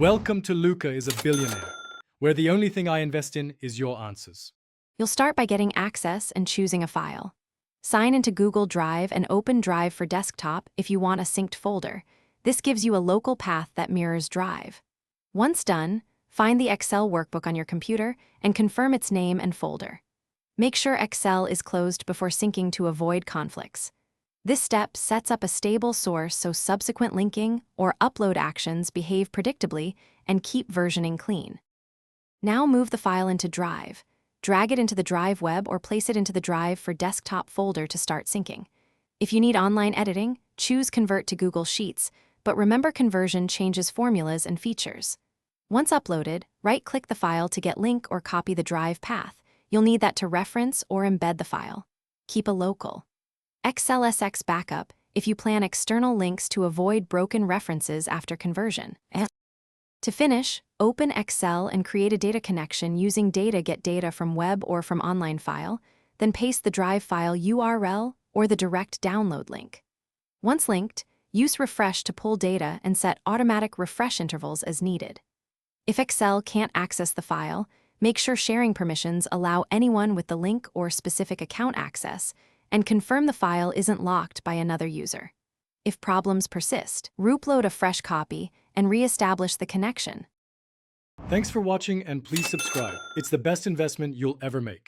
Welcome to Luca is a Billionaire, where the only thing I invest in is your answers. You'll start by getting access and choosing a file. Sign into Google Drive and open Drive for Desktop if you want a synced folder. This gives you a local path that mirrors Drive. Once done, find the Excel workbook on your computer and confirm its name and folder. Make sure Excel is closed before syncing to avoid conflicts. This step sets up a stable source so subsequent linking or upload actions behave predictably and keep versioning clean. Now move the file into Drive. Drag it into the Drive web or place it into the Drive for Desktop folder to start syncing. If you need online editing, choose Convert to Google Sheets, but remember conversion changes formulas and features. Once uploaded, right-click the file to get link or copy the Drive path. You'll need that to reference or embed the file. Keep a local XLSX backup if you plan external links to avoid broken references after conversion. To finish, open Excel and create a data connection using Data Get Data from web or from online file, then paste the Drive file URL or the direct download link. Once linked, use Refresh to pull data and set automatic refresh intervals as needed. If Excel can't access the file, make sure sharing permissions allow anyone with the link or specific account access, and confirm the file isn't locked by another user. If problems persist, reupload a fresh copy and re-establish the connection. Thanks for watching and please subscribe. It's the best investment you'll ever make.